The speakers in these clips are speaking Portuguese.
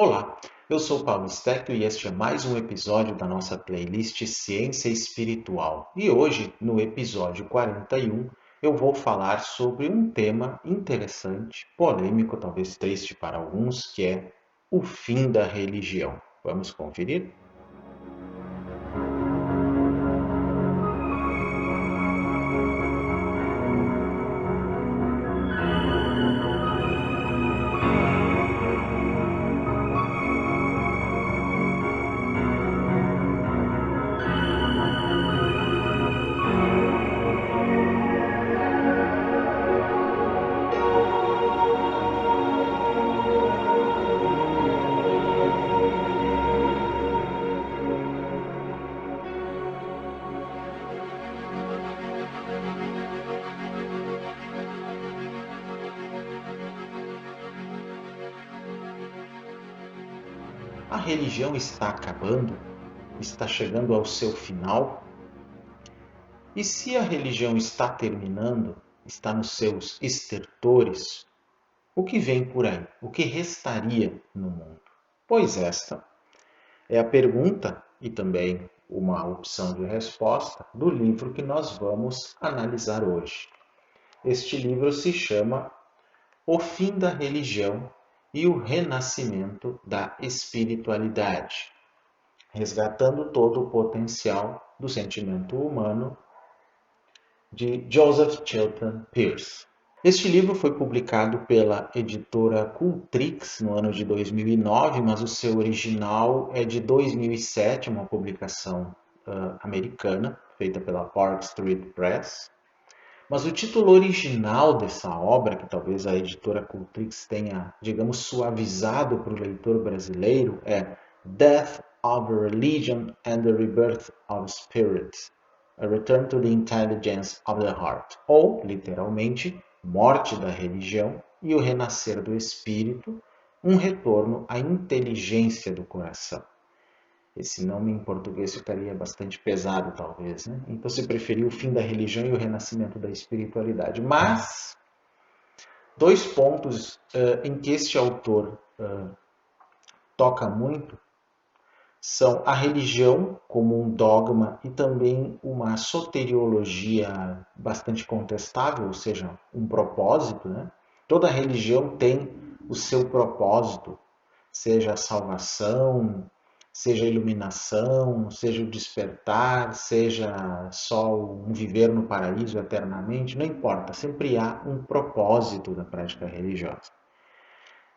Olá, eu sou Paulo Stecchio e este é mais um episódio da nossa playlist Ciência Espiritual. E hoje, no episódio 41, eu vou falar sobre um tema interessante, polêmico, talvez triste para alguns, que é o fim da religião. Vamos conferir? A religião está acabando? Está chegando ao seu final? E se a religião está terminando, está nos seus estertores, o que vem por aí? O que restaria no mundo? Pois esta é a pergunta e também uma opção de resposta do livro que nós vamos analisar hoje. Este livro se chama O Fim da Religião e o Renascimento da Espiritualidade, resgatando todo o potencial do sentimento humano, de Joseph Chilton Pearce. Este livro foi publicado pela editora Cultrix no ano de 2009, mas o seu original é de 2007, uma publicação americana, feita pela Park Street Press. Mas o título original dessa obra, que talvez a editora Cultrix tenha, digamos, suavizado para o leitor brasileiro, é Death of a Religion and the Rebirth of Spirit, A Return to the Intelligence of the Heart, ou, literalmente, Morte da Religião e o Renascer do Espírito, um retorno à inteligência do coração. Esse nome em português ficaria bastante pesado, talvez, né? Então se preferiu o fim da religião e o renascimento da espiritualidade. Mas, dois pontos em que este autor toca muito são a religião como um dogma e também uma soteriologia bastante contestável, ou seja, um propósito, né? Toda religião tem o seu propósito, seja a salvação, seja a iluminação, seja o despertar, seja só um viver no paraíso eternamente, não importa, sempre há um propósito da prática religiosa.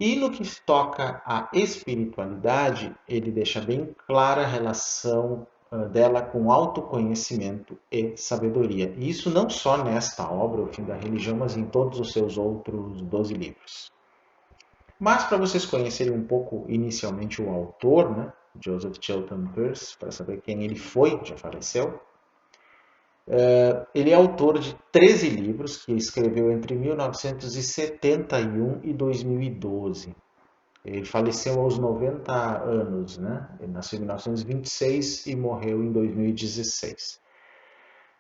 E no que se toca à espiritualidade, ele deixa bem clara a relação dela com autoconhecimento e sabedoria. E isso não só nesta obra, O Fim da Religião, mas em todos os seus outros 12 livros. Mas para vocês conhecerem um pouco inicialmente o autor, né, Joseph Chilton Pearce, para saber quem ele foi, já faleceu, ele é autor de 13 livros que escreveu entre 1971 e 2012. Ele faleceu aos 90 anos, né? Ele nasceu em 1926 e morreu em 2016.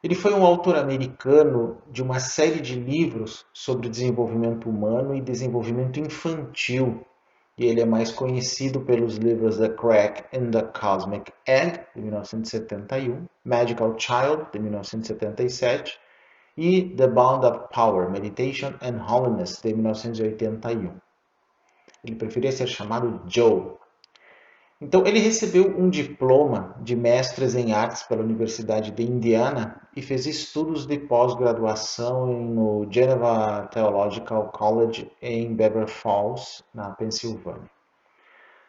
Ele foi um autor americano de uma série de livros sobre desenvolvimento humano e desenvolvimento infantil. E ele é mais conhecido pelos livros The Crack in the Cosmic Egg, de 1971, Magical Child, de 1977, e The Bound of Power, Meditation and Holiness, de 1981. Ele preferia ser chamado Joe. Então, ele recebeu um diploma de mestres em artes pela Universidade de Indiana e fez estudos de pós-graduação no Geneva Theological College em Beaver Falls, na Pensilvânia.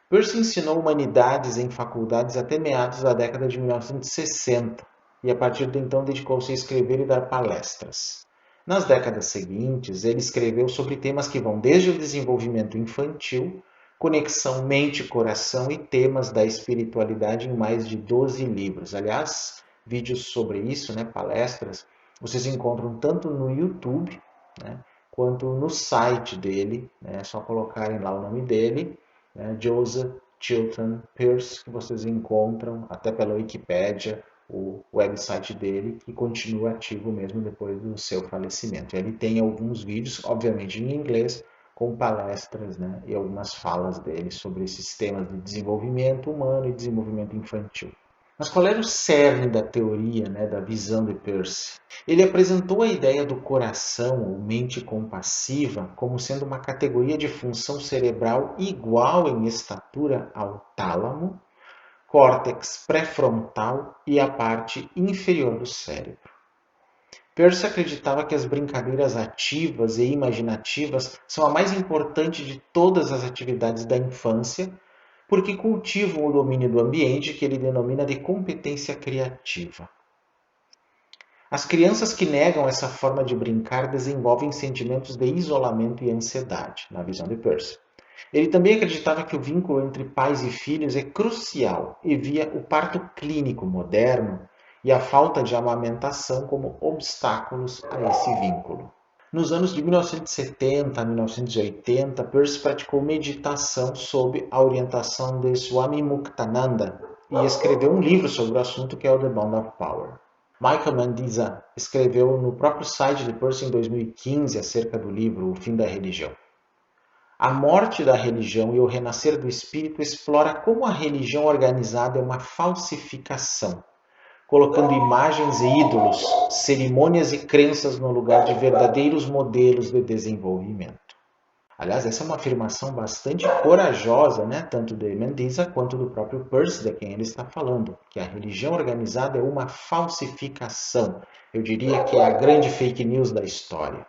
Pearce ensinou humanidades em faculdades até meados da década de 1960 e, a partir de então, dedicou-se a escrever e dar palestras. Nas décadas seguintes, ele escreveu sobre temas que vão desde o desenvolvimento infantil, conexão mente-coração e temas da espiritualidade em mais de 12 livros. Aliás, vídeos sobre isso, né, palestras, vocês encontram tanto no YouTube, né, quanto no site dele. Né, é só colocarem lá o nome dele, né, Joseph Chilton Pearce, que vocês encontram até pela Wikipédia, o website dele, que continua ativo mesmo depois do seu falecimento. Ele tem alguns vídeos, obviamente em inglês, com palestras, né, e algumas falas dele sobre esses temas de desenvolvimento humano e desenvolvimento infantil. Mas qual era o cerne da teoria, né, da visão de Peirce? Ele apresentou a ideia do coração, ou mente compassiva, como sendo uma categoria de função cerebral igual em estatura ao tálamo, córtex pré-frontal e a parte inferior do cérebro. Peirce acreditava que as brincadeiras ativas e imaginativas são a mais importante de todas as atividades da infância, porque cultivam o domínio do ambiente que ele denomina de competência criativa. As crianças que negam essa forma de brincar desenvolvem sentimentos de isolamento e ansiedade, na visão de Peirce. Ele também acreditava que o vínculo entre pais e filhos é crucial e via o parto clínico moderno e a falta de amamentação como obstáculos a esse vínculo. Nos anos de 1970 a 1980, Peirce praticou meditação sob a orientação de Swami Muktananda e escreveu um livro sobre o assunto que é o The Bond of Power. Michael Mandiza escreveu no próprio site de Peirce em 2015 acerca do livro O Fim da Religião. A morte da religião e o renascer do espírito explora como a religião organizada é uma falsificação, colocando imagens e ídolos, cerimônias e crenças no lugar de verdadeiros modelos de desenvolvimento. Aliás, essa é uma afirmação bastante corajosa, né? Tanto de Mandiza quanto do próprio Peirce, de quem ele está falando, que a religião organizada é uma falsificação. Eu diria que é a grande fake news da história.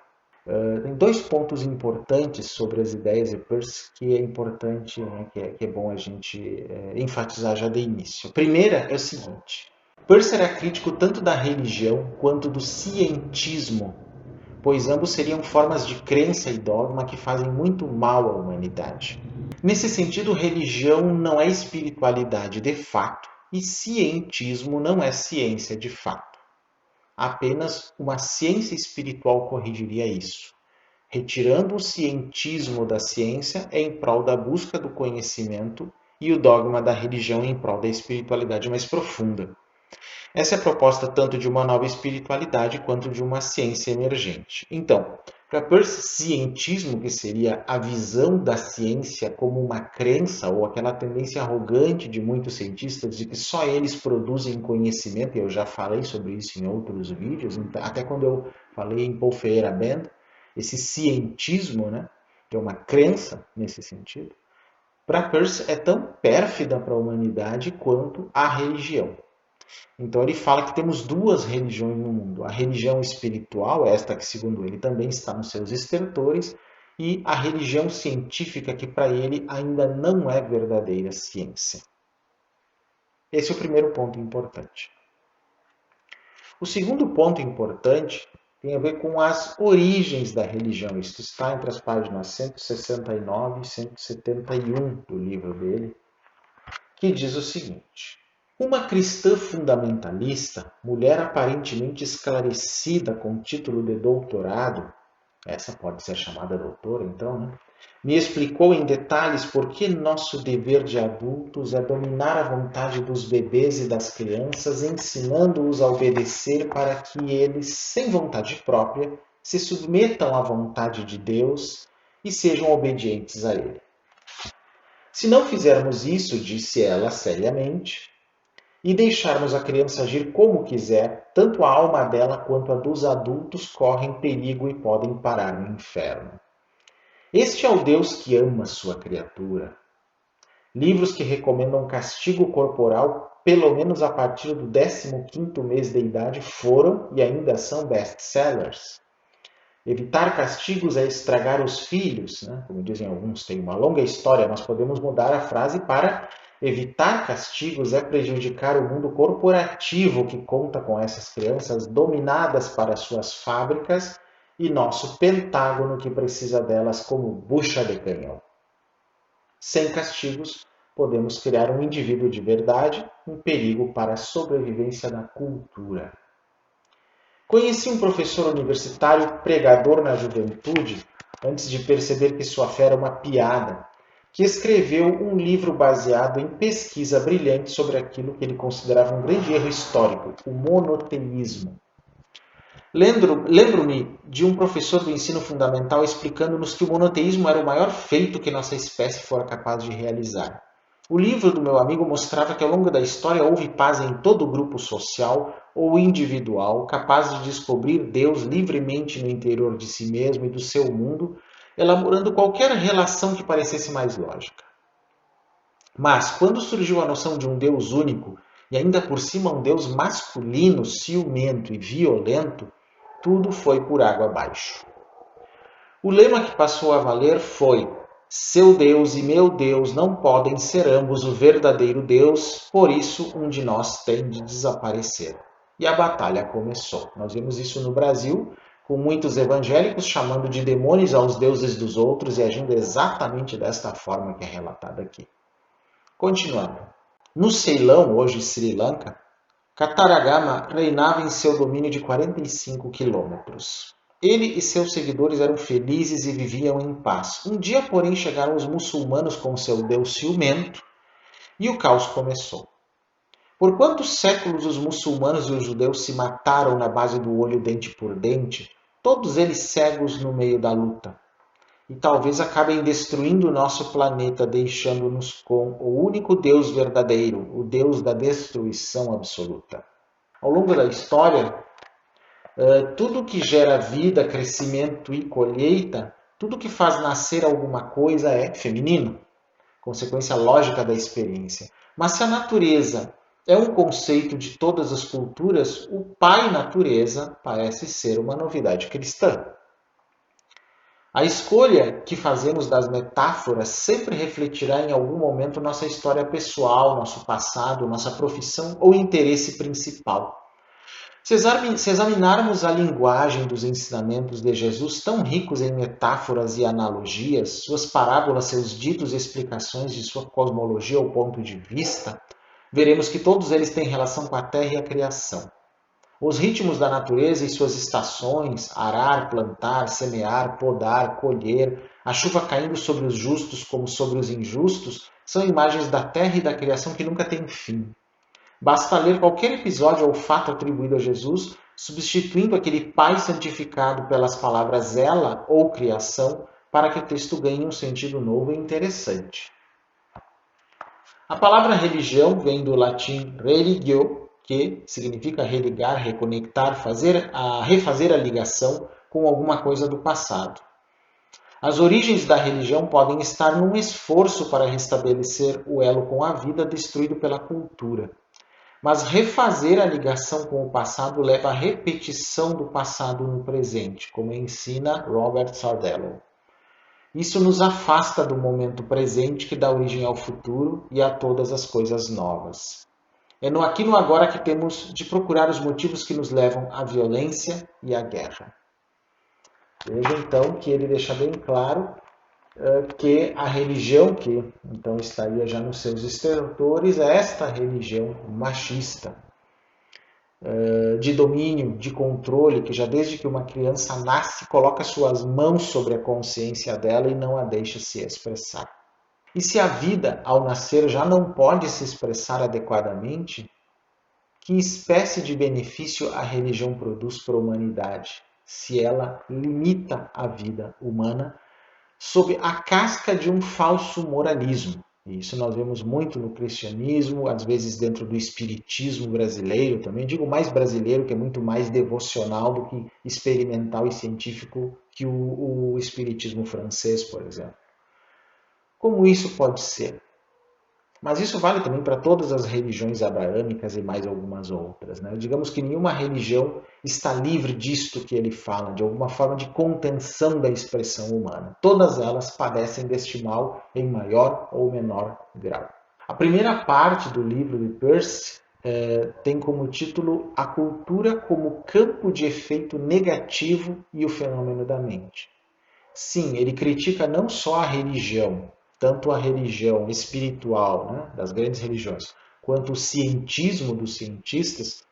Tem dois pontos importantes sobre as ideias de Peirce que é importante, né, que é bom a gente enfatizar já de início. A primeira é o seguinte: Peirce era crítico tanto da religião quanto do cientismo, pois ambos seriam formas de crença e dogma que fazem muito mal à humanidade. Nesse sentido, religião não é espiritualidade de fato e cientismo não é ciência de fato. Apenas uma ciência espiritual corrigiria isso, retirando o cientismo da ciência em prol da busca do conhecimento e o dogma da religião em prol da espiritualidade mais profunda. Essa é a proposta tanto de uma nova espiritualidade quanto de uma ciência emergente. Então, para Peirce, cientismo, que seria a visão da ciência como uma crença ou aquela tendência arrogante de muitos cientistas de que só eles produzem conhecimento, e eu já falei sobre isso em outros vídeos, até quando eu falei em Paul Ferreira Band, esse cientismo, né, que é uma crença nesse sentido, para Peirce é tão pérfida para a humanidade quanto a religião. Então ele fala que temos duas religiões no mundo. A religião espiritual, esta que segundo ele também está nos seus estertores, e a religião científica, que para ele ainda não é verdadeira ciência. Esse é o primeiro ponto importante. O segundo ponto importante tem a ver com as origens da religião. Isto está entre as páginas 169 e 171 do livro dele, que diz o seguinte: uma cristã fundamentalista, mulher aparentemente esclarecida com título de doutorado, essa pode ser chamada doutora então, né? Me explicou em detalhes por que nosso dever de adultos é dominar a vontade dos bebês e das crianças, ensinando-os a obedecer para que eles, sem vontade própria, se submetam à vontade de Deus e sejam obedientes a Ele. Se não fizermos isso, disse ela seriamente, e deixarmos a criança agir como quiser, tanto a alma dela quanto a dos adultos correm perigo e podem parar no inferno. Este é o Deus que ama sua criatura. Livros que recomendam castigo corporal, pelo menos a partir do 15º mês de idade, foram e ainda são best-sellers. Evitar castigos é estragar os filhos, né? Como dizem alguns, tem uma longa história, nós podemos mudar a frase para evitar castigos é prejudicar o mundo corporativo que conta com essas crianças dominadas para suas fábricas e nosso pentágono que precisa delas como bucha de canhão. Sem castigos, podemos criar um indivíduo de verdade, um perigo para a sobrevivência da cultura. Conheci um professor universitário pregador na juventude, antes de perceber que sua fé era uma piada, que escreveu um livro baseado em pesquisa brilhante sobre aquilo que ele considerava um grande erro histórico, o monoteísmo. Lembro-me de um professor do ensino fundamental explicando-nos que o monoteísmo era o maior feito que nossa espécie fora capaz de realizar. O livro do meu amigo mostrava que ao longo da história houve paz em todo o grupo social ou individual capaz de descobrir Deus livremente no interior de si mesmo e do seu mundo, elaborando qualquer relação que parecesse mais lógica. Mas, quando surgiu a noção de um Deus único, e ainda por cima um Deus masculino, ciumento e violento, tudo foi por água abaixo. O lema que passou a valer foi: seu Deus e meu Deus não podem ser ambos o verdadeiro Deus, por isso um de nós tem de desaparecer. E a batalha começou. Nós vemos isso no Brasil, com muitos evangélicos chamando de demônios aos deuses dos outros e agindo exatamente desta forma que é relatado aqui. Continuando. No Ceilão, hoje Sri Lanka, Kataragama reinava em seu domínio de 45 quilômetros. Ele e seus seguidores eram felizes e viviam em paz. Um dia, porém, chegaram os muçulmanos com seu Deus ciumento e o caos começou. Por quantos séculos os muçulmanos e os judeus se mataram na base do olho dente por dente, todos eles cegos no meio da luta? E talvez acabem destruindo o nosso planeta, deixando-nos com o único Deus verdadeiro, o Deus da destruição absoluta. Ao longo da história, tudo que gera vida, crescimento e colheita, tudo que faz nascer alguma coisa é feminino, consequência lógica da experiência. Mas se a natureza é um conceito de todas as culturas, o pai natureza parece ser uma novidade cristã. A escolha que fazemos das metáforas sempre refletirá em algum momento nossa história pessoal, nosso passado, nossa profissão ou interesse principal. Se examinarmos a linguagem dos ensinamentos de Jesus, tão ricos em metáforas e analogias, suas parábolas, seus ditos e explicações de sua cosmologia ou ponto de vista, veremos que todos eles têm relação com a terra e a criação. Os ritmos da natureza e suas estações, arar, plantar, semear, podar, colher, a chuva caindo sobre os justos como sobre os injustos, são imagens da terra e da criação que nunca têm fim. Basta ler qualquer episódio ou fato atribuído a Jesus, substituindo aquele Pai santificado pelas palavras ela ou criação, para que o texto ganhe um sentido novo e interessante. A palavra religião vem do latim religio, que significa religar, reconectar, refazer a ligação com alguma coisa do passado. As origens da religião podem estar num esforço para restabelecer o elo com a vida destruído pela cultura. Mas refazer a ligação com o passado leva à repetição do passado no presente, como ensina Robert Sardello. Isso nos afasta do momento presente que dá origem ao futuro e a todas as coisas novas. É no aqui e no agora que temos de procurar os motivos que nos levam à violência e à guerra. Veja então que ele deixa bem claro que a religião que então estaria já nos seus estertores é esta religião machista, de domínio, de controle, que já desde que uma criança nasce coloca suas mãos sobre a consciência dela e não a deixa se expressar. E se a vida, ao nascer, já não pode se expressar adequadamente, que espécie de benefício a religião produz para a humanidade, se ela limita a vida humana sob a casca de um falso moralismo? E isso nós vemos muito no cristianismo, às vezes dentro do espiritismo brasileiro também. Digo mais brasileiro, que é muito mais devocional do que experimental e científico que o espiritismo francês, por exemplo. Como isso pode ser? Mas isso vale também para todas as religiões abraâmicas e mais algumas outras, né? Digamos que nenhuma religião está livre disto que ele fala, de alguma forma de contenção da expressão humana. Todas elas padecem deste mal em maior ou menor grau. A primeira parte do livro de Peirce tem como título A Cultura como Campo de Efeito Negativo e o Fenômeno da Mente. Sim, ele critica não só a religião, tanto a religião espiritual, né, das grandes religiões, quanto o cientismo dos cientistas,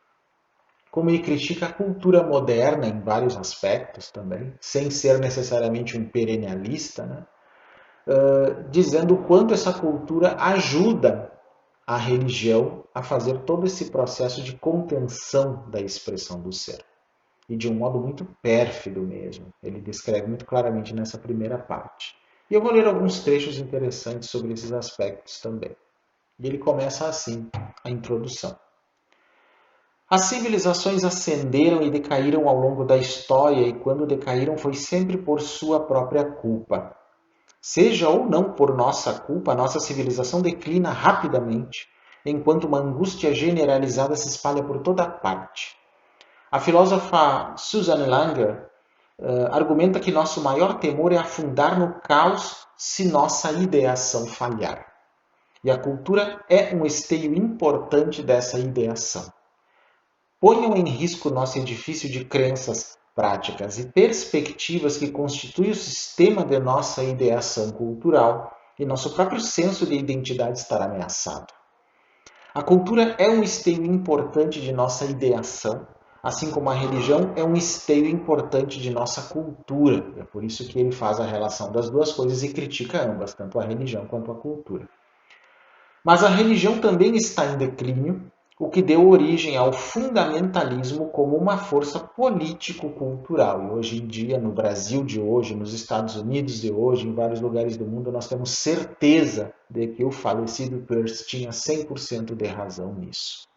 como ele critica a cultura moderna em vários aspectos também, sem ser necessariamente um perennialista, né, dizendo o quanto essa cultura ajuda a religião a fazer todo esse processo de contenção da expressão do ser. e de um modo muito pérfido mesmo. Ele descreve muito claramente nessa primeira parte. E eu vou ler alguns trechos interessantes sobre esses aspectos também. E ele começa assim, a introdução. As civilizações ascenderam e decaíram ao longo da história, e quando decaíram foi sempre por sua própria culpa. Seja ou não por nossa culpa, nossa civilização declina rapidamente, enquanto uma angústia generalizada se espalha por toda parte. A filósofa Susan Langer argumenta que nosso maior temor é afundar no caos se nossa ideação falhar. E a cultura é um esteio importante dessa ideação. Ponham em risco nosso edifício de crenças, práticas e perspectivas que constitui o sistema de nossa ideação cultural, e nosso próprio senso de identidade estará ameaçado. A cultura é um esteio importante de nossa ideação, assim como a religião é um esteio importante de nossa cultura. É por isso que ele faz a relação das duas coisas e critica ambas, tanto a religião quanto a cultura. Mas a religião também está em declínio, o que deu origem ao fundamentalismo como uma força político-cultural. E hoje em dia, no Brasil de hoje, nos Estados Unidos de hoje, em vários lugares do mundo, nós temos certeza de que o falecido Peirce tinha 100% de razão nisso.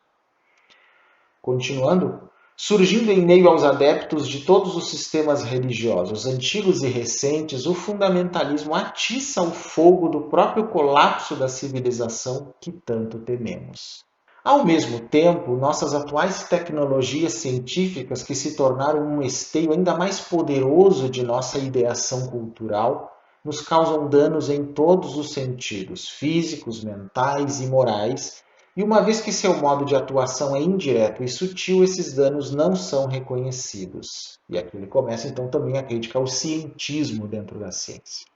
Continuando, surgindo em meio aos adeptos de todos os sistemas religiosos, antigos e recentes, o fundamentalismo atiça o fogo do próprio colapso da civilização que tanto tememos. Ao mesmo tempo, nossas atuais tecnologias científicas, que se tornaram um esteio ainda mais poderoso de nossa ideação cultural, nos causam danos em todos os sentidos, físicos, mentais e morais, e uma vez que seu modo de atuação é indireto e sutil, esses danos não são reconhecidos. E aqui ele começa então também a crítica ao cientismo dentro da ciência.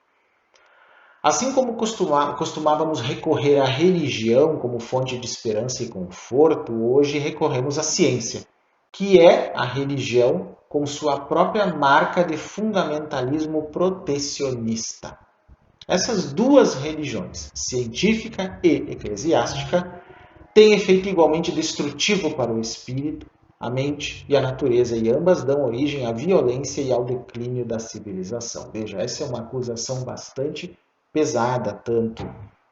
Assim como costumávamos recorrer à religião como fonte de esperança e conforto, hoje recorremos à ciência, que é a religião com sua própria marca de fundamentalismo protecionista. Essas duas religiões, científica e eclesiástica, têm efeito igualmente destrutivo para o espírito, a mente e a natureza, e ambas dão origem à violência e ao declínio da civilização. Veja, essa é uma acusação bastante pesada, tanto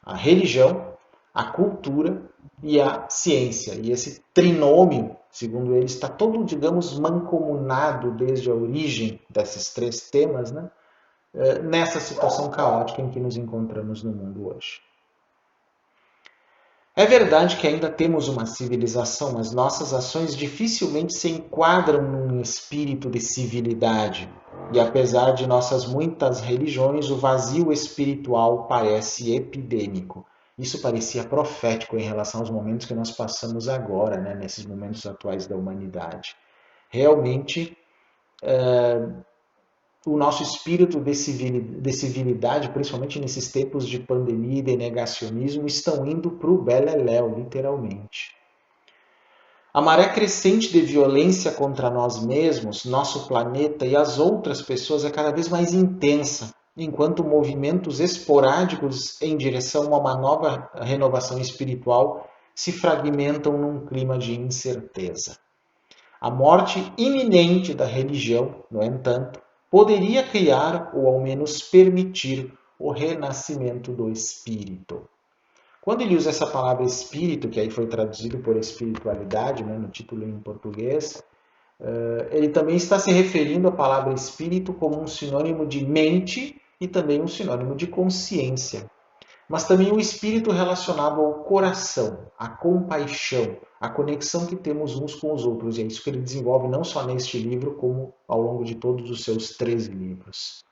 a religião, a cultura e a ciência. E esse trinômio, segundo ele, está todo, digamos, mancomunado desde a origem desses três temas, né? Nessa situação caótica em que nos encontramos no mundo hoje. É verdade que ainda temos uma civilização, mas nossas ações dificilmente se enquadram num espírito de civilidade. E apesar de nossas muitas religiões, o vazio espiritual parece epidêmico. Isso parecia profético em relação aos momentos que nós passamos agora, né, nesses momentos atuais da humanidade. Realmente, o nosso espírito de civilidade, principalmente nesses tempos de pandemia e de negacionismo, estão indo para o beleléu, literalmente. A maré crescente de violência contra nós mesmos, nosso planeta e as outras pessoas é cada vez mais intensa, enquanto movimentos esporádicos em direção a uma nova renovação espiritual se fragmentam num clima de incerteza. A morte iminente da religião, no entanto, poderia criar ou ao menos permitir o renascimento do espírito. Quando ele usa essa palavra espírito, que aí foi traduzido por espiritualidade, né, no título em português, ele também está se referindo à palavra espírito como um sinônimo de mente e também um sinônimo de consciência. Mas também o espírito relacionado ao coração, à compaixão, à conexão que temos uns com os outros. E é isso que ele desenvolve não só neste livro, como ao longo de todos os seus 13 livros.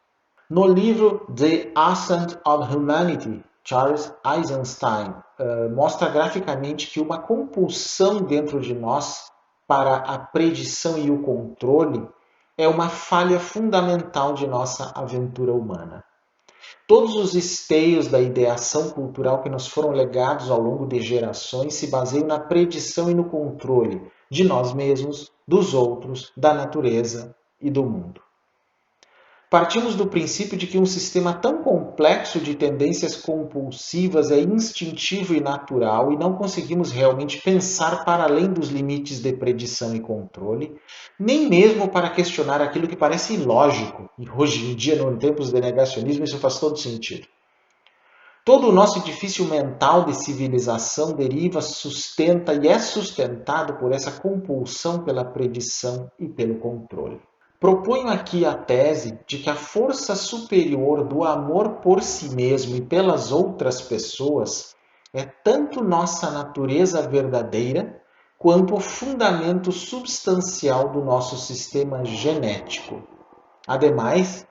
No livro The Ascent of Humanity, Charles Eisenstein mostra graficamente que uma compulsão dentro de nós para a predição e o controle é uma falha fundamental de nossa aventura humana. Todos os esteios da ideação cultural que nos foram legados ao longo de gerações se baseiam na predição e no controle de nós mesmos, dos outros, da natureza e do mundo. Partimos do princípio de que um sistema tão complexo de tendências compulsivas é instintivo e natural e não conseguimos realmente pensar para além dos limites de predição e controle, nem mesmo para questionar aquilo que parece ilógico. E hoje em dia, em tempos de negacionismo, isso faz todo sentido. Todo o nosso edifício mental de civilização deriva, sustenta e é sustentado por essa compulsão pela predição e pelo controle. Proponho aqui a tese de que a força superior do amor por si mesmo e pelas outras pessoas é tanto nossa natureza verdadeira quanto o fundamento substancial do nosso sistema genético. Ademais,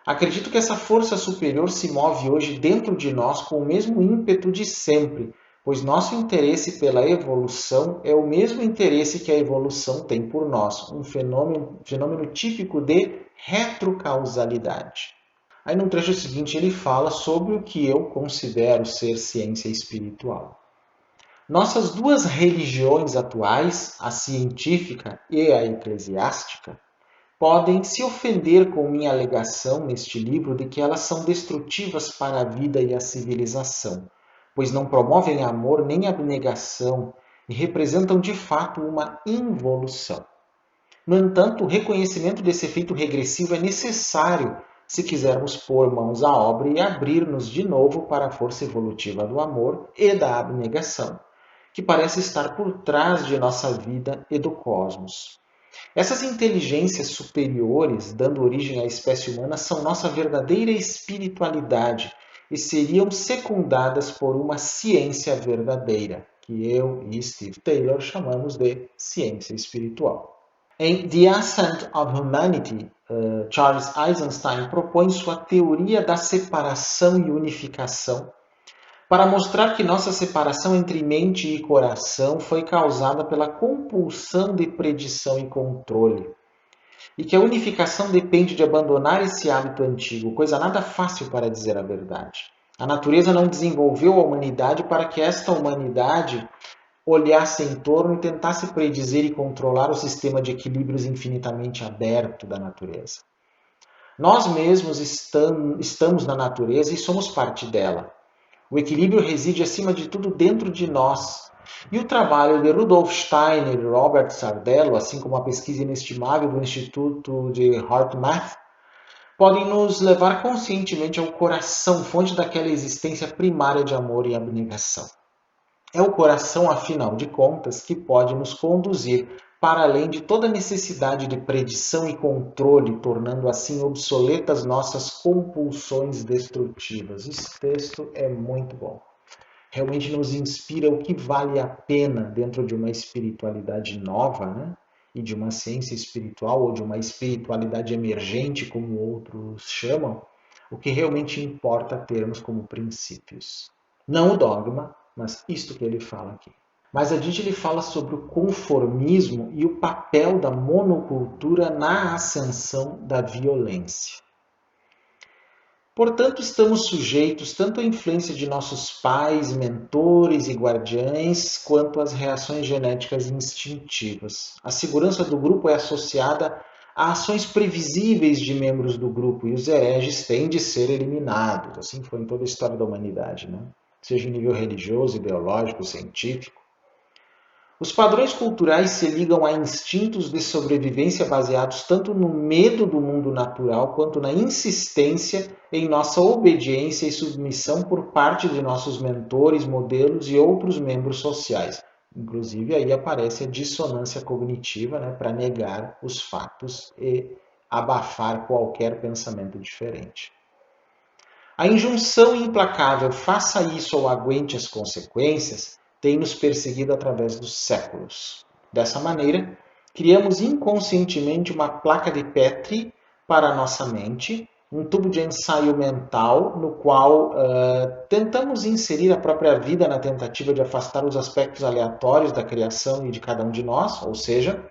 acredito que essa força superior se move hoje dentro de nós com o mesmo ímpeto de sempre, pois nosso interesse pela evolução é o mesmo interesse que a evolução tem por nós, um fenômeno típico de retrocausalidade. Aí no trecho seguinte ele fala sobre o que eu considero ser ciência espiritual. Nossas duas religiões atuais, a científica e a eclesiástica, podem se ofender com minha alegação neste livro de que elas são destrutivas para a vida e a civilização, pois não promovem amor nem abnegação e representam de fato uma involução. No entanto, o reconhecimento desse efeito regressivo é necessário se quisermos pôr mãos à obra e abrir-nos de novo para a força evolutiva do amor e da abnegação, que parece estar por trás de nossa vida e do cosmos. Essas inteligências superiores, dando origem à espécie humana, são nossa verdadeira espiritualidade e seriam secundadas por uma ciência verdadeira, que eu e Steve Taylor chamamos de ciência espiritual. Em The Ascent of Humanity, Charles Eisenstein propõe sua teoria da separação e unificação para mostrar que nossa separação entre mente e coração foi causada pela compulsão de predição e controle, e que a unificação depende de abandonar esse hábito antigo, coisa nada fácil para dizer a verdade. A natureza não desenvolveu a humanidade para que esta humanidade olhasse em torno e tentasse predizer e controlar o sistema de equilíbrios infinitamente aberto da natureza. Nós mesmos estamos na natureza e somos parte dela. O equilíbrio reside, acima de tudo, dentro de nós. E o trabalho de Rudolf Steiner e Robert Sardello, assim como a pesquisa inestimável do Instituto de HeartMath, podem nos levar conscientemente ao coração, fonte daquela existência primária de amor e abnegação. É o coração, afinal de contas, que pode nos conduzir para além de toda necessidade de predição e controle, tornando assim obsoletas nossas compulsões destrutivas. Esse texto é muito bom. Realmente nos inspira o que vale a pena dentro de uma espiritualidade nova, né? E de uma ciência espiritual ou de uma espiritualidade emergente, como outros chamam, o que realmente importa termos como princípios. Não o dogma, mas isto que ele fala aqui. Mais adiante ele fala sobre o conformismo e o papel da monocultura na ascensão da violência. Portanto, estamos sujeitos tanto à influência de nossos pais, mentores e guardiães, quanto às reações genéticas instintivas. A segurança do grupo é associada a ações previsíveis de membros do grupo e os hereges têm de ser eliminados. Assim foi em toda a história da humanidade, né? Seja em nível religioso, ideológico, científico. Os padrões culturais se ligam a instintos de sobrevivência baseados tanto no medo do mundo natural quanto na insistência em nossa obediência e submissão por parte de nossos mentores, modelos e outros membros sociais. Inclusive aí aparece a dissonância cognitiva, né, para negar os fatos e abafar qualquer pensamento diferente. A injunção implacável faça isso ou aguente as consequências tem nos perseguido através dos séculos. Dessa maneira, criamos inconscientemente uma placa de Petri para a nossa mente, um tubo de ensaio mental no qual tentamos inserir a própria vida na tentativa de afastar os aspectos aleatórios da criação e de cada um de nós, ou seja,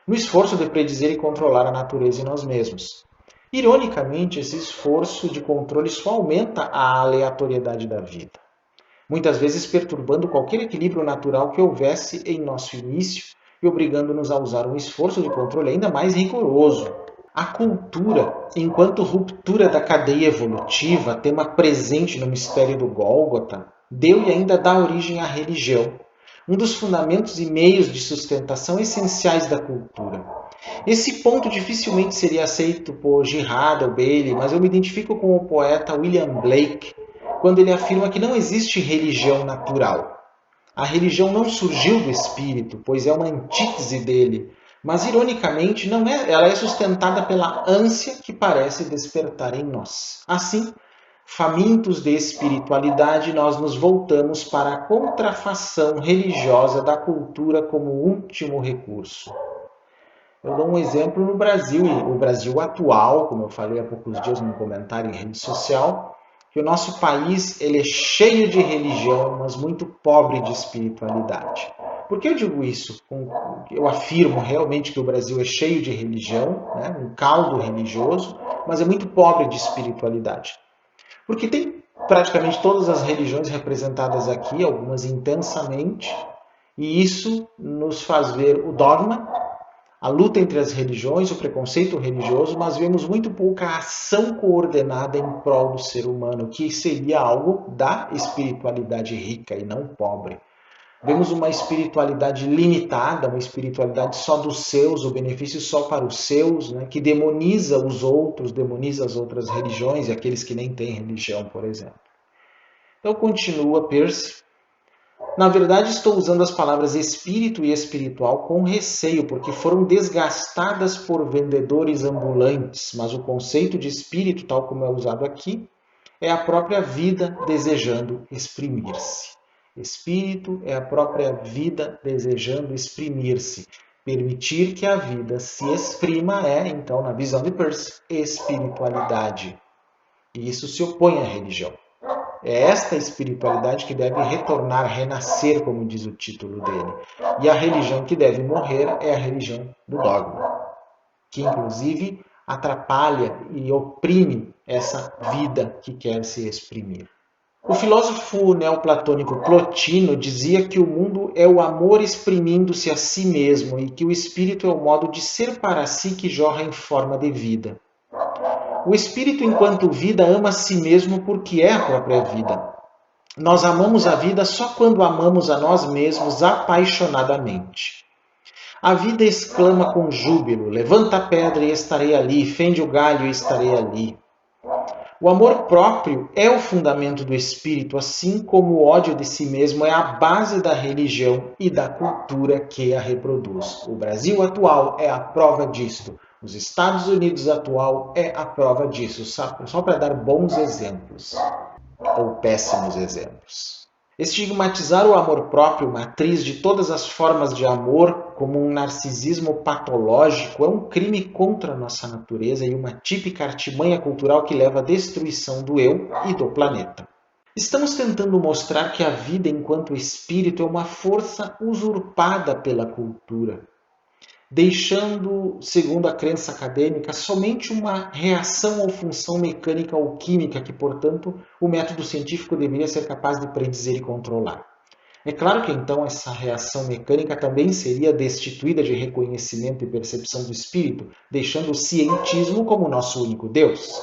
no esforço de predizer e controlar a natureza e nós mesmos. Ironicamente, esse esforço de controle só aumenta a aleatoriedade da vida, muitas vezes perturbando qualquer equilíbrio natural que houvesse em nosso início e obrigando-nos a usar um esforço de controle ainda mais rigoroso. A cultura, enquanto ruptura da cadeia evolutiva, tema presente no mistério do Gólgota, deu e ainda dá origem à religião, um dos fundamentos e meios de sustentação essenciais da cultura. Esse ponto dificilmente seria aceito por Gerard ou Bailey, mas eu me identifico com o poeta William Blake, quando ele afirma que não existe religião natural. A religião não surgiu do espírito, pois é uma antítese dele, mas ironicamente ela é sustentada pela ânsia que parece despertar em nós. Assim, famintos de espiritualidade, nós nos voltamos para a contrafação religiosa da cultura como último recurso. Eu dou um exemplo no Brasil, e o Brasil atual, como eu falei há poucos dias num comentário em rede social, que o nosso país ele é cheio de religião, mas muito pobre de espiritualidade. Por que eu digo isso? Eu afirmo realmente que o Brasil é cheio de religião, né? Um caldo religioso, mas é muito pobre de espiritualidade. Porque tem praticamente todas as religiões representadas aqui, algumas intensamente, e isso nos faz ver o dogma, a luta entre as religiões, o preconceito religioso, mas vemos muito pouca ação coordenada em prol do ser humano, que seria algo da espiritualidade rica e não pobre. Vemos uma espiritualidade limitada, uma espiritualidade só dos seus, o benefício só para os seus, né, que demoniza os outros, demoniza as outras religiões e aqueles que nem têm religião, por exemplo. Então continua Peirce. Na verdade, estou usando as palavras espírito e espiritual com receio, porque foram desgastadas por vendedores ambulantes, mas o conceito de espírito, tal como é usado aqui, é a própria vida desejando exprimir-se. Espírito é a própria vida desejando exprimir-se. Permitir que a vida se exprima é, então, na visão de Peirce, espiritualidade. E isso se opõe à religião. É esta espiritualidade que deve retornar, renascer, como diz o título dele. E a religião que deve morrer é a religião do dogma, que inclusive atrapalha e oprime essa vida que quer se exprimir. O filósofo neoplatônico Plotino dizia que o mundo é o amor exprimindo-se a si mesmo e que o espírito é o modo de ser para si que jorra em forma de vida. O espírito, enquanto vida, ama a si mesmo porque é a própria vida. Nós amamos a vida só quando amamos a nós mesmos apaixonadamente. A vida exclama com júbilo, levanta a pedra e estarei ali, fende o galho e estarei ali. O amor próprio é o fundamento do espírito, assim como o ódio de si mesmo é a base da religião e da cultura que a reproduz. O Brasil atual é a prova disto. Os Estados Unidos atual é a prova disso, só para dar bons exemplos, ou péssimos exemplos. Estigmatizar o amor próprio, matriz de todas as formas de amor, como um narcisismo patológico, é um crime contra a nossa natureza e uma típica artimanha cultural que leva à destruição do eu e do planeta. Estamos tentando mostrar que a vida enquanto espírito é uma força usurpada pela cultura, deixando, segundo a crença acadêmica, somente uma reação ou função mecânica ou química que, portanto, o método científico deveria ser capaz de predizer e controlar. É claro que, então, essa reação mecânica também seria destituída de reconhecimento e percepção do espírito, deixando o cientismo como nosso único Deus.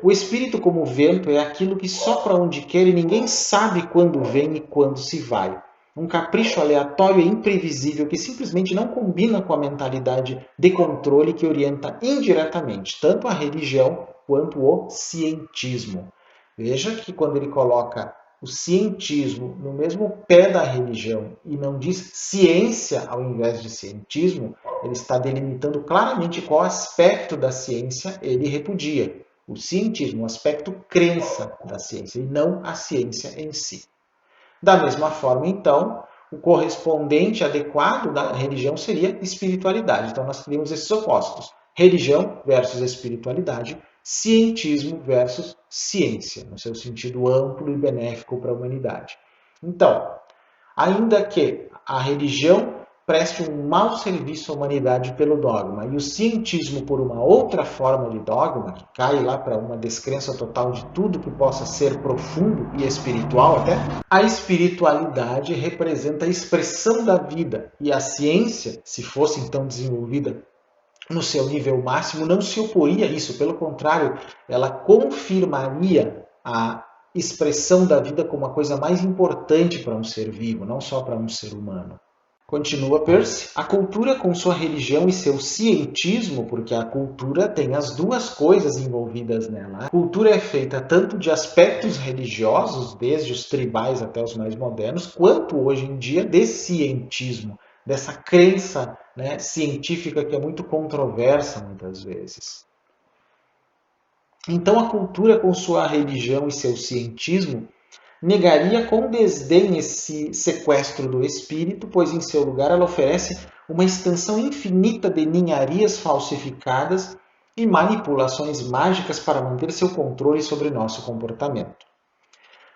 O espírito, como vento, é aquilo que sopra onde quer e ninguém sabe quando vem e quando se vai. Um capricho aleatório e imprevisível que simplesmente não combina com a mentalidade de controle que orienta indiretamente tanto a religião quanto o cientismo. Veja que quando ele coloca o cientismo no mesmo pé da religião e não diz ciência ao invés de cientismo, ele está delimitando claramente qual aspecto da ciência ele repudia. O cientismo, o aspecto crença da ciência e não a ciência em si. Da mesma forma, então, o correspondente adequado da religião seria espiritualidade. Então, nós teríamos esses opostos. Religião versus espiritualidade, cientismo versus ciência, no seu sentido amplo e benéfico para a humanidade. Então, ainda que a religião preste um mau serviço à humanidade pelo dogma e o cientismo por uma outra forma de dogma, que cai lá para uma descrença total de tudo que possa ser profundo e espiritual até, a espiritualidade representa a expressão da vida e a ciência, se fosse então desenvolvida no seu nível máximo, não se oporia a isso, pelo contrário, ela confirmaria a expressão da vida como a coisa mais importante para um ser vivo, não só para um ser humano. Continua Peirce, a cultura com sua religião e seu cientismo, porque a cultura tem as duas coisas envolvidas nela. A cultura é feita tanto de aspectos religiosos, desde os tribais até os mais modernos, quanto hoje em dia de cientismo, dessa crença, né, científica que é muito controversa muitas vezes. Então a cultura com sua religião e seu cientismo negaria com desdém esse sequestro do espírito, pois em seu lugar ela oferece uma extensão infinita de ninharias falsificadas e manipulações mágicas para manter seu controle sobre nosso comportamento.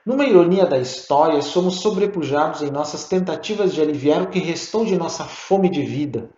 Numa ironia da história, somos sobrepujados em nossas tentativas de aliviar o que restou de nossa fome de vida,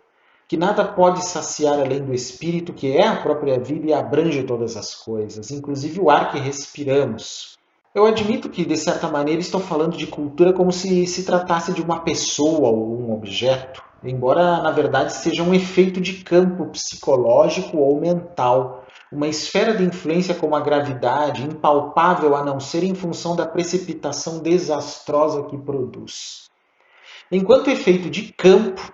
que nada pode saciar além do espírito, que é a própria vida e abrange todas as coisas, inclusive o ar que respiramos. Eu admito que, de certa maneira, estou falando de cultura como se tratasse de uma pessoa ou um objeto, embora, na verdade, seja um efeito de campo psicológico ou mental, uma esfera de influência como a gravidade, impalpável a não ser em função da precipitação desastrosa que produz. Enquanto efeito de campo,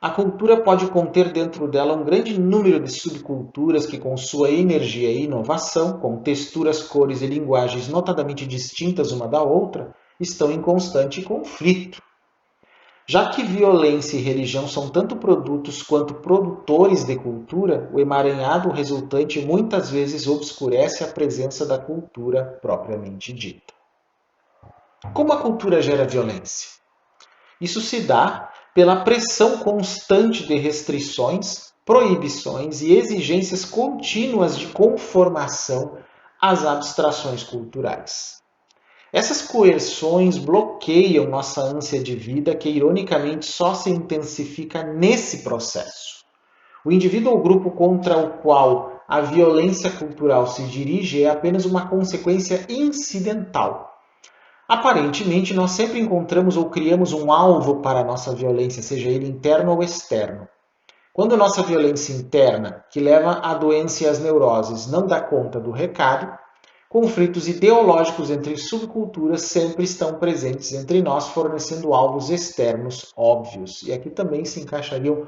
a cultura pode conter dentro dela um grande número de subculturas que, com sua energia e inovação, com texturas, cores e linguagens notadamente distintas uma da outra, estão em constante conflito. Já que violência e religião são tanto produtos quanto produtores de cultura, o emaranhado resultante muitas vezes obscurece a presença da cultura propriamente dita. Como a cultura gera violência? Isso se dá pela pressão constante de restrições, proibições e exigências contínuas de conformação às abstrações culturais. Essas coerções bloqueiam nossa ânsia de vida, que ironicamente só se intensifica nesse processo. O indivíduo ou grupo contra o qual a violência cultural se dirige é apenas uma consequência incidental. Aparentemente, nós sempre encontramos ou criamos um alvo para a nossa violência, seja ele interno ou externo. Quando nossa violência interna, que leva à doença e às neuroses, não dá conta do recado, conflitos ideológicos entre subculturas sempre estão presentes entre nós, fornecendo alvos externos óbvios. E aqui também se encaixariam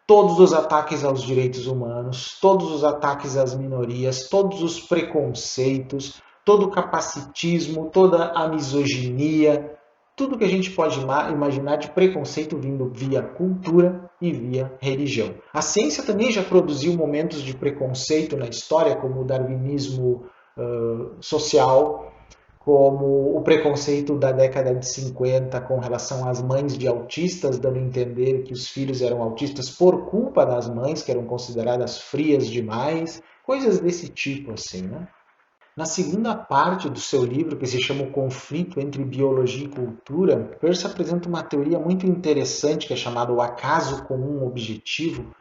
todos os ataques aos direitos humanos, todos os ataques às minorias, todos os preconceitos, todo o capacitismo, toda a misoginia, tudo que a gente pode imaginar de preconceito vindo via cultura e via religião. A ciência também já produziu momentos de preconceito na história, como o darwinismo social, como o preconceito da década de 50 com relação às mães de autistas, dando a entender que os filhos eram autistas por culpa das mães, que eram consideradas frias demais, coisas desse tipo assim, né? Na segunda parte do seu livro, que se chama O Conflito entre Biologia e Cultura, Peirce apresenta uma teoria muito interessante que é chamada o acaso comum objetivo,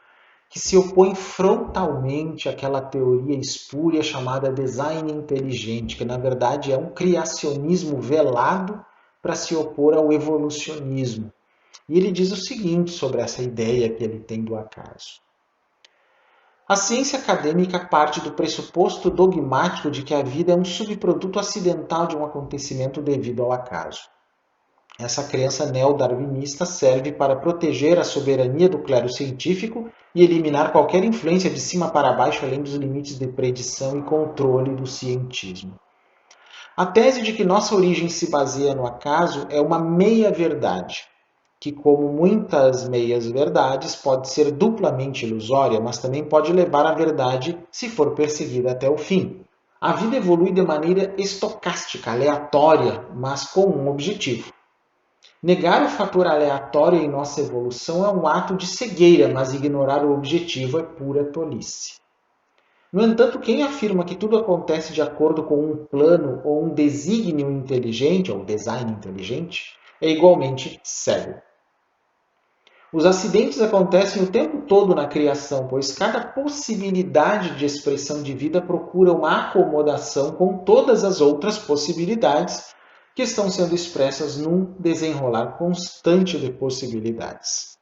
que se opõe frontalmente àquela teoria espúria chamada design inteligente, que na verdade é um criacionismo velado para se opor ao evolucionismo. E ele diz o seguinte sobre essa ideia que ele tem do acaso. A ciência acadêmica parte do pressuposto dogmático de que a vida é um subproduto acidental de um acontecimento devido ao acaso. Essa crença neo-darwinista serve para proteger a soberania do clero científico e eliminar qualquer influência de cima para baixo além dos limites de predição e controle do cientismo. A tese de que nossa origem se baseia no acaso é uma meia-verdade, que, como muitas meias-verdades, pode ser duplamente ilusória, mas também pode levar à verdade se for perseguida até o fim. A vida evolui de maneira estocástica, aleatória, mas com um objetivo. Negar o fator aleatório em nossa evolução é um ato de cegueira, mas ignorar o objetivo é pura tolice. No entanto, quem afirma que tudo acontece de acordo com um plano ou um desígnio inteligente, ou design inteligente, é igualmente cego. Os acidentes acontecem o tempo todo na criação, pois cada possibilidade de expressão de vida procura uma acomodação com todas as outras possibilidades que estão sendo expressas num desenrolar constante de possibilidades.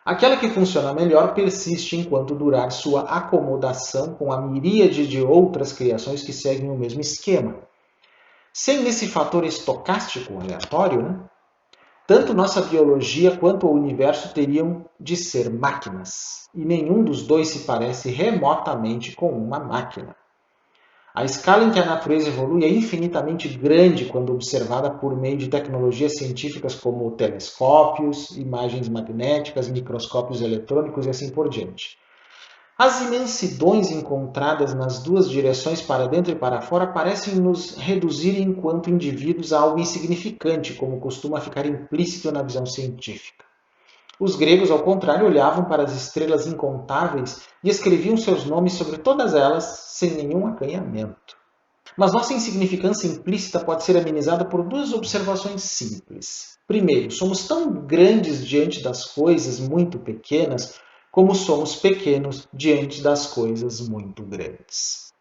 Aquela que funciona melhor persiste enquanto durar sua acomodação com a miríade de outras criações que seguem o mesmo esquema. Sem esse fator estocástico aleatório, né? Tanto nossa biologia quanto o universo teriam de ser máquinas, e nenhum dos dois se parece remotamente com uma máquina. A escala em que a natureza evolui é infinitamente grande quando observada por meio de tecnologias científicas como telescópios, imagens magnéticas, microscópios eletrônicos e assim por diante. As imensidões encontradas nas duas direções, para dentro e para fora, parecem nos reduzir enquanto indivíduos a algo insignificante, como costuma ficar implícito na visão científica. Os gregos, ao contrário, olhavam para as estrelas incontáveis e escreviam seus nomes sobre todas elas sem nenhum acanhamento. Mas nossa insignificância implícita pode ser amenizada por duas observações simples. Primeiro, somos tão grandes diante das coisas muito pequenas como somos pequenos diante das coisas muito grandes.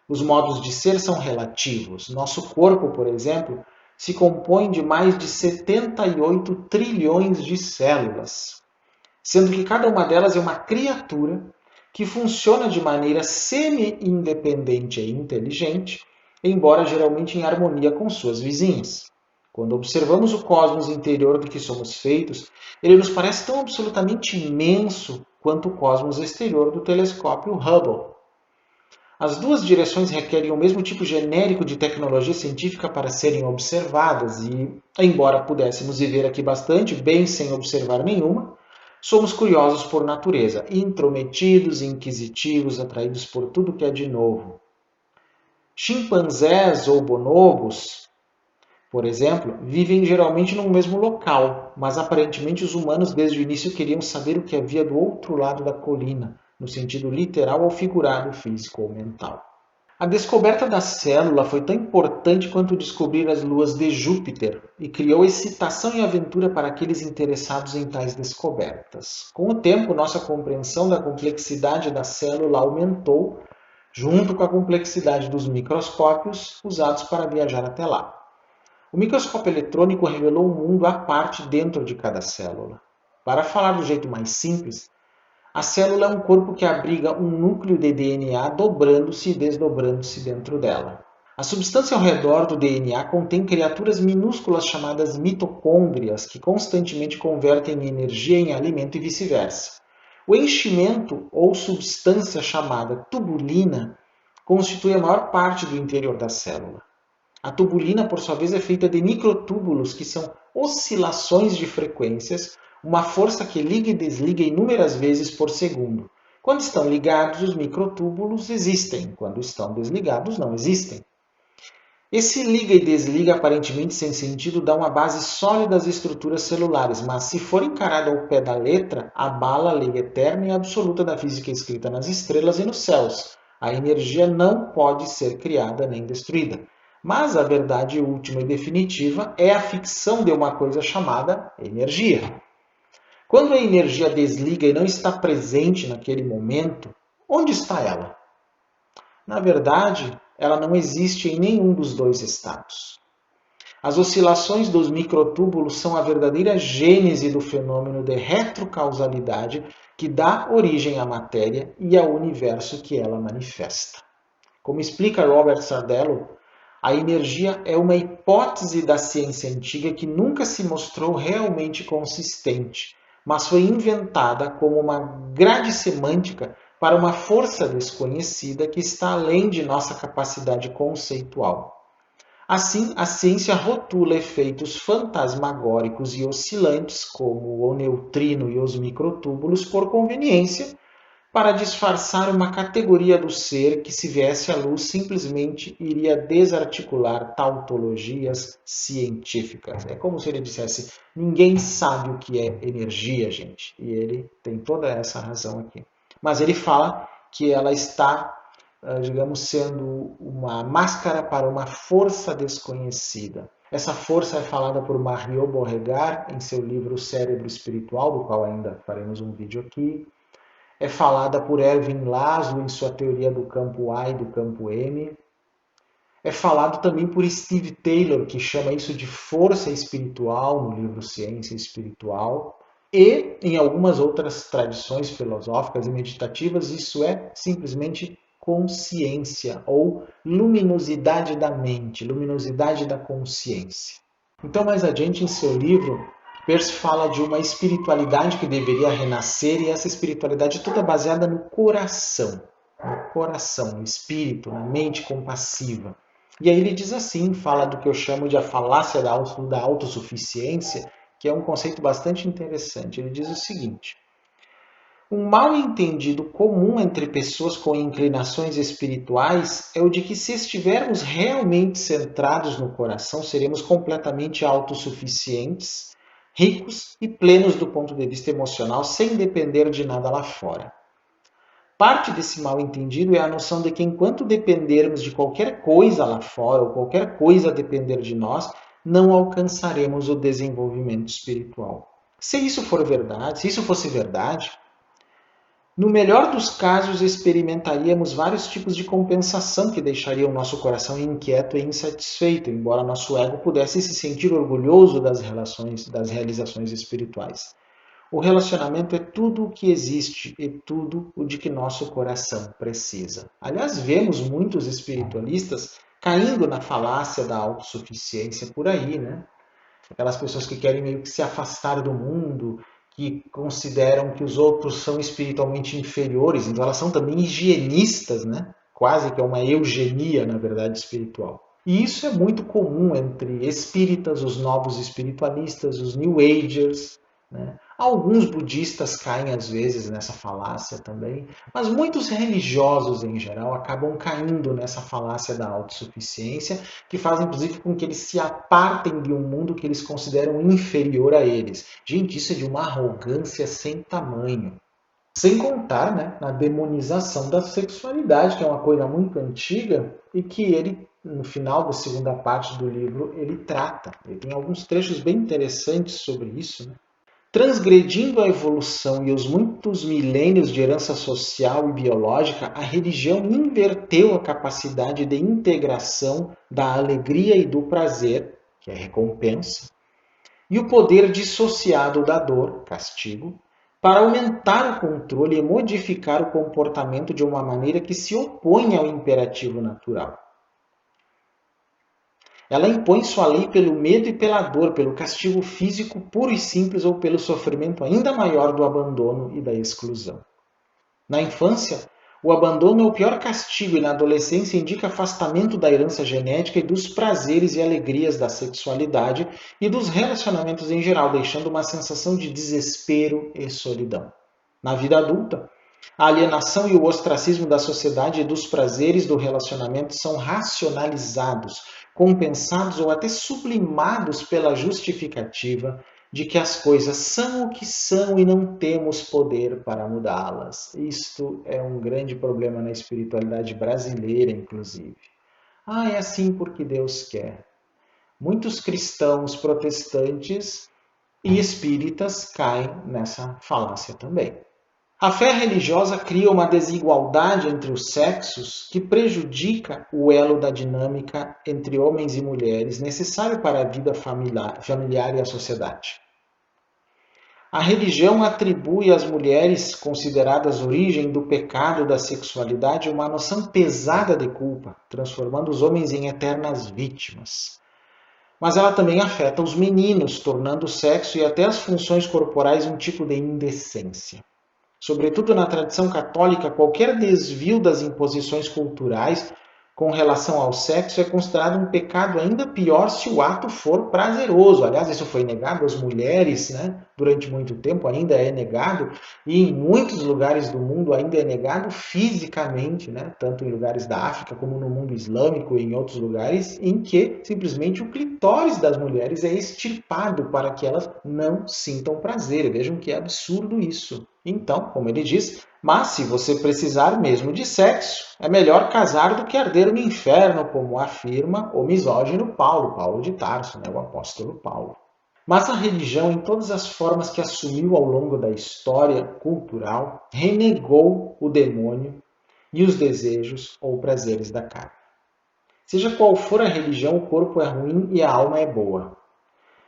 Os modos de ser são relativos. Nosso corpo, por exemplo, se compõe de mais de 78 trilhões de células, sendo que cada uma delas é uma criatura que funciona de maneira semi-independente e inteligente, embora geralmente em harmonia com suas vizinhas. Quando observamos o cosmos interior do que somos feitos, ele nos parece tão absolutamente imenso quanto o cosmos exterior do telescópio Hubble. As duas direções requerem o mesmo tipo genérico de tecnologia científica para serem observadas e, embora pudéssemos viver aqui bastante bem sem observar nenhuma, somos curiosos por natureza, intrometidos, inquisitivos, atraídos por tudo que é de novo. Chimpanzés ou bonobos, por exemplo, vivem geralmente no mesmo local, mas aparentemente os humanos desde o início queriam saber o que havia do outro lado da colina, no sentido literal ou figurado, físico ou mental. A descoberta da célula foi tão importante quanto descobrir as luas de Júpiter e criou excitação e aventura para aqueles interessados em tais descobertas. Com o tempo, nossa compreensão da complexidade da célula aumentou, junto com a complexidade dos microscópios usados para viajar até lá. O microscópio eletrônico revelou um mundo à parte dentro de cada célula. Para falar do jeito mais simples, a célula é um corpo que abriga um núcleo de DNA dobrando-se e desdobrando-se dentro dela. A substância ao redor do DNA contém criaturas minúsculas chamadas mitocôndrias, que constantemente convertem energia em alimento e vice-versa. O enchimento ou substância chamada tubulina constitui a maior parte do interior da célula. A tubulina, por sua vez, é feita de microtúbulos, que são oscilações de frequências, uma força que liga e desliga inúmeras vezes por segundo. Quando estão ligados, os microtúbulos existem. Quando estão desligados, não existem. Esse liga e desliga aparentemente sem sentido dá uma base sólida às estruturas celulares, mas se for encarado ao pé da letra, abala a lei eterna e absoluta da física escrita nas estrelas e nos céus. A energia não pode ser criada nem destruída. Mas a verdade última e definitiva é a ficção de uma coisa chamada energia. Quando a energia desliga e não está presente naquele momento, onde está ela? Na verdade, ela não existe em nenhum dos dois estados. As oscilações dos microtúbulos são a verdadeira gênese do fenômeno de retrocausalidade que dá origem à matéria e ao universo que ela manifesta. Como explica Robert Sardello, a energia é uma hipótese da ciência antiga que nunca se mostrou realmente consistente, mas foi inventada como uma grade semântica para uma força desconhecida que está além de nossa capacidade conceitual. Assim, a ciência rotula efeitos fantasmagóricos e oscilantes, como o neutrino e os microtúbulos, por conveniência, para disfarçar uma categoria do ser que, se viesse à luz, simplesmente iria desarticular tautologias científicas. É como se ele dissesse, ninguém sabe o que é energia, gente. E ele tem toda essa razão aqui. Mas ele fala que ela está, digamos, sendo uma máscara para uma força desconhecida. Essa força é falada por Mario Beauregard em seu livro Cérebro Espiritual, do qual ainda faremos um vídeo aqui. É falada por Erwin Laszlo em sua teoria do campo A e do campo M. É falado também por Steve Taylor, que chama isso de força espiritual no livro Ciência Espiritual. E em algumas outras tradições filosóficas e meditativas, isso é simplesmente consciência ou luminosidade da mente, luminosidade da consciência. Então, mais adiante em seu livro, Peirce fala de uma espiritualidade que deveria renascer, e essa espiritualidade toda baseada no coração, no espírito, na mente compassiva. E aí ele diz assim, fala do que eu chamo de a falácia da autossuficiência, que é um conceito bastante interessante. Ele diz o seguinte: um mal-entendido comum entre pessoas com inclinações espirituais é o de que, se estivermos realmente centrados no coração, seremos completamente autossuficientes, ricos e plenos do ponto de vista emocional, sem depender de nada lá fora. Parte desse mal-entendido é a noção de que, enquanto dependermos de qualquer coisa lá fora, ou qualquer coisa depender de nós, não alcançaremos o desenvolvimento espiritual. Se isso fosse verdade, no melhor dos casos, experimentaríamos vários tipos de compensação que deixariam o nosso coração inquieto e insatisfeito, embora nosso ego pudesse se sentir orgulhoso das realizações espirituais. O relacionamento é tudo o que existe e tudo o de que nosso coração precisa. Aliás, vemos muitos espiritualistas caindo na falácia da autossuficiência por aí, né? Aquelas pessoas que querem meio que se afastar do mundo, que consideram que os outros são espiritualmente inferiores, então elas são também higienistas, né? Quase que é uma eugenia, na verdade, espiritual. E isso é muito comum entre espíritas, os novos espiritualistas, os New Agers, né? Alguns budistas caem às vezes nessa falácia também, mas muitos religiosos em geral acabam caindo nessa falácia da autossuficiência, que faz inclusive com que eles se apartem de um mundo que eles consideram inferior a eles. Gente, isso é de uma arrogância sem tamanho. Sem contar, né, na demonização da sexualidade, que é uma coisa muito antiga e que ele, no final da segunda parte do livro, ele trata. Ele tem alguns trechos bem interessantes sobre isso, né? Transgredindo a evolução e os muitos milênios de herança social e biológica, a religião inverteu a capacidade de integração da alegria e do prazer, que é recompensa, e o poder dissociado da dor, castigo, para aumentar o controle e modificar o comportamento de uma maneira que se opõe ao imperativo natural. Ela impõe sua lei pelo medo e pela dor, pelo castigo físico puro e simples ou pelo sofrimento ainda maior do abandono e da exclusão. Na infância, o abandono é o pior castigo, e na adolescência indica afastamento da herança genética e dos prazeres e alegrias da sexualidade e dos relacionamentos em geral, deixando uma sensação de desespero e solidão. Na vida adulta, a alienação e o ostracismo da sociedade e dos prazeres do relacionamento são racionalizados, compensados ou até sublimados pela justificativa de que as coisas são o que são e não temos poder para mudá-las. Isto é um grande problema na espiritualidade brasileira, inclusive. É assim porque Deus quer. Muitos cristãos protestantes e espíritas caem nessa falácia também. A fé religiosa cria uma desigualdade entre os sexos que prejudica o elo da dinâmica entre homens e mulheres necessário para a vida familiar e a sociedade. A religião atribui às mulheres consideradas origem do pecado da sexualidade uma noção pesada de culpa, transformando os homens em eternas vítimas. Mas ela também afeta os meninos, tornando o sexo e até as funções corporais um tipo de indecência. Sobretudo na tradição católica, qualquer desvio das imposições culturais com relação ao sexo é considerado um pecado ainda pior se o ato for prazeroso. Aliás, isso foi negado às mulheres, né? Durante muito tempo, ainda é negado, e em muitos lugares do mundo ainda é negado fisicamente, né? Tanto em lugares da África como no mundo islâmico e em outros lugares, em que simplesmente o clitóris das mulheres é extirpado para que elas não sintam prazer. Vejam que é absurdo isso. Então, como ele diz, mas se você precisar mesmo de sexo, é melhor casar do que arder no inferno, como afirma o misógino Paulo de Tarso, né, o apóstolo Paulo. Mas a religião, em todas as formas que assumiu ao longo da história cultural, renegou o demônio e os desejos ou prazeres da carne. Seja qual for a religião, o corpo é ruim e a alma é boa.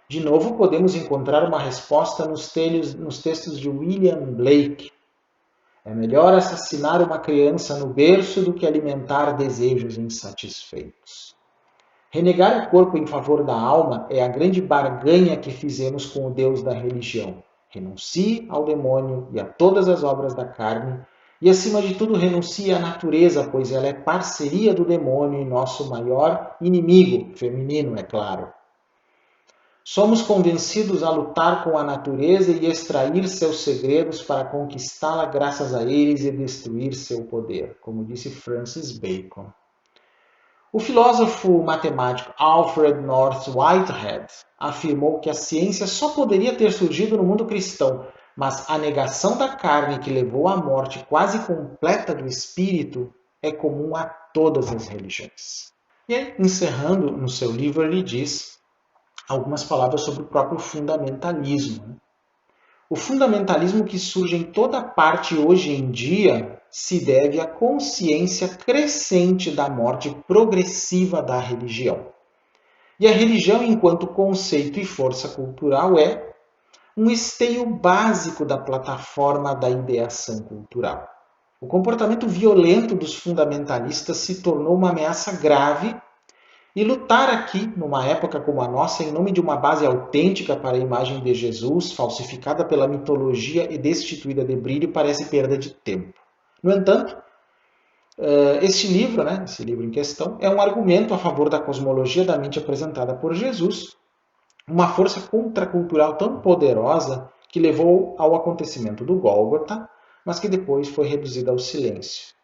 De novo, podemos encontrar uma resposta nos textos de William Blake. É melhor assassinar uma criança no berço do que alimentar desejos insatisfeitos. Renegar o corpo em favor da alma é a grande barganha que fizemos com o Deus da religião. Renuncie ao demônio e a todas as obras da carne, e acima de tudo renuncie à natureza, pois ela é parceria do demônio e nosso maior inimigo, feminino, é claro. Somos convencidos a lutar com a natureza e extrair seus segredos para conquistá-la graças a eles e destruir seu poder, como disse Francis Bacon. O filósofo matemático Alfred North Whitehead afirmou que a ciência só poderia ter surgido no mundo cristão, mas a negação da carne que levou à morte quase completa do espírito é comum a todas as religiões. E aí, encerrando no seu livro, ele diz algumas palavras sobre o próprio fundamentalismo. O fundamentalismo que surge em toda parte hoje em dia se deve à consciência crescente da morte progressiva da religião. E a religião, enquanto conceito e força cultural, é um esteio básico da plataforma da ideação cultural. O comportamento violento dos fundamentalistas se tornou uma ameaça grave e lutar aqui, numa época como a nossa, em nome de uma base autêntica para a imagem de Jesus, falsificada pela mitologia e destituída de brilho, parece perda de tempo. No entanto, esse livro em questão, é um argumento a favor da cosmologia da mente apresentada por Jesus, uma força contracultural tão poderosa que levou ao acontecimento do Gólgota, mas que depois foi reduzida ao silêncio.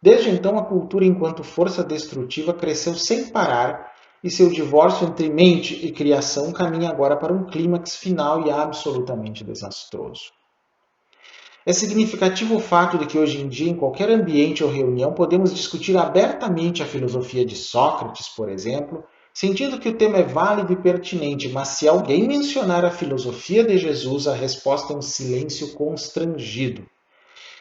Desde então, a cultura, enquanto força destrutiva, cresceu sem parar e seu divórcio entre mente e criação caminha agora para um clímax final e absolutamente desastroso. É significativo o fato de que hoje em dia, em qualquer ambiente ou reunião, podemos discutir abertamente a filosofia de Sócrates, por exemplo, sentindo que o tema é válido e pertinente, mas se alguém mencionar a filosofia de Jesus, a resposta é um silêncio constrangido.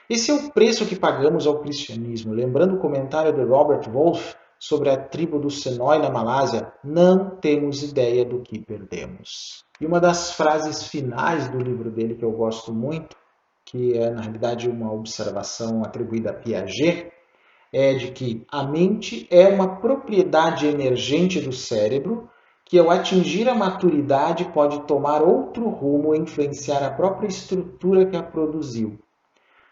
Esse é o preço que pagamos ao cristianismo. Lembrando o comentário de Robert Wolff sobre a tribo do Senoi na Malásia, não temos ideia do que perdemos. E uma das frases finais do livro dele que eu gosto muito, que é na realidade uma observação atribuída a Piaget, é de que a mente é uma propriedade emergente do cérebro que, ao atingir a maturidade, pode tomar outro rumo e influenciar a própria estrutura que a produziu.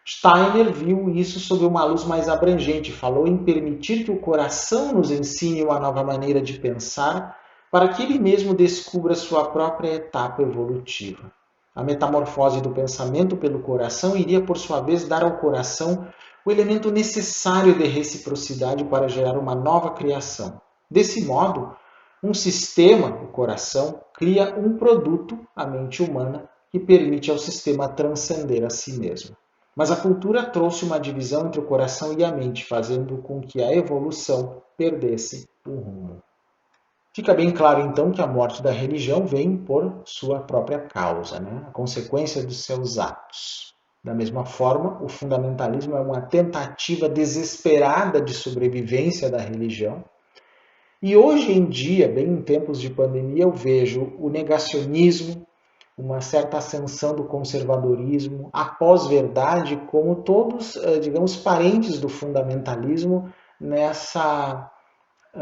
Steiner viu isso sob uma luz mais abrangente, falou em permitir que o coração nos ensine uma nova maneira de pensar para que ele mesmo descubra sua própria etapa evolutiva. A metamorfose do pensamento pelo coração iria, por sua vez, dar ao coração o elemento necessário de reciprocidade para gerar uma nova criação. Desse modo, um sistema, o coração, cria um produto, a mente humana, que permite ao sistema transcender a si mesmo. Mas a cultura trouxe uma divisão entre o coração e a mente, fazendo com que a evolução perdesse o rumo. Fica bem claro, então, que a morte da religião vem por sua própria causa, a consequência dos seus atos. Da mesma forma, o fundamentalismo é uma tentativa desesperada de sobrevivência da religião. E hoje em dia, bem em tempos de pandemia, eu vejo o negacionismo, uma certa ascensão do conservadorismo, a pós-verdade, como todos, digamos, parentes do fundamentalismo, nessa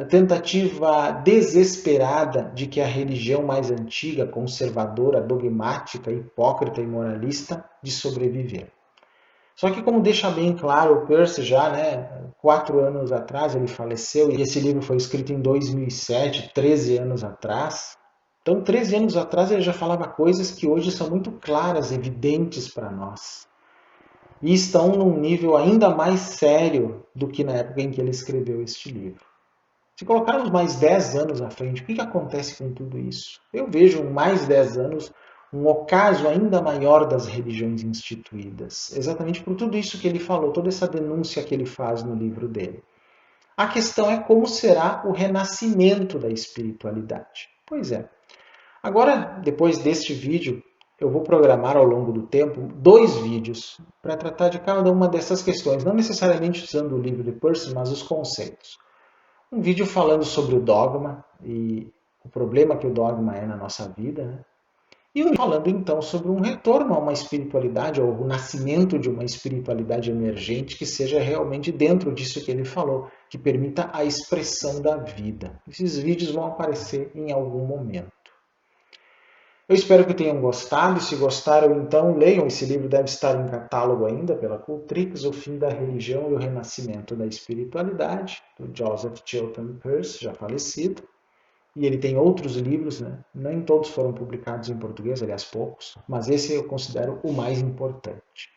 tentativa desesperada de que a religião mais antiga, conservadora, dogmática, hipócrita e moralista, de sobreviver. Só que, como deixa bem claro o Peirce já, 4 anos atrás ele faleceu, e esse livro foi escrito em 2007, 13 anos atrás. Então, 13 anos atrás ele já falava coisas que hoje são muito claras, evidentes para nós. E estão num nível ainda mais sério do que na época em que ele escreveu este livro. Se colocarmos mais 10 anos à frente, o que acontece com tudo isso? Eu vejo em mais 10 anos um ocaso ainda maior das religiões instituídas, exatamente por tudo isso que ele falou, toda essa denúncia que ele faz no livro dele. A questão é como será o renascimento da espiritualidade. Pois é. Agora, depois deste vídeo, eu vou programar ao longo do tempo 2 vídeos para tratar de cada uma dessas questões, não necessariamente usando o livro de Peirce, mas os conceitos. Um vídeo falando sobre o dogma e o problema que o dogma é na nossa vida, né? E falando então sobre um retorno a uma espiritualidade, ou o nascimento de uma espiritualidade emergente que seja realmente dentro disso que ele falou, que permita a expressão da vida. Esses vídeos vão aparecer em algum momento. Eu espero que tenham gostado. Se gostaram, então leiam. Esse livro deve estar em catálogo ainda pela Cultrix, O Fim da Religião e o Renascimento da Espiritualidade, do Joseph Chilton Pearce, já falecido. E ele tem outros livros, né? Nem todos foram publicados em português, aliás, poucos, mas esse eu considero o mais importante.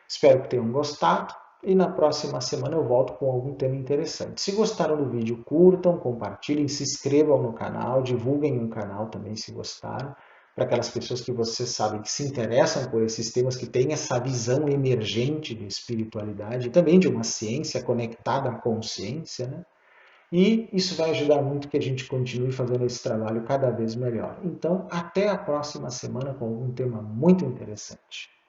Espero que tenham gostado e na próxima semana eu volto com algum tema interessante. Se gostaram do vídeo, curtam, compartilhem, se inscrevam no canal, divulguem o canal também se gostaram, para aquelas pessoas que vocês sabem que se interessam por esses temas, que têm essa visão emergente de espiritualidade e também de uma ciência conectada à consciência, né? E isso vai ajudar muito que a gente continue fazendo esse trabalho cada vez melhor. Então, até a próxima semana com algum tema muito interessante.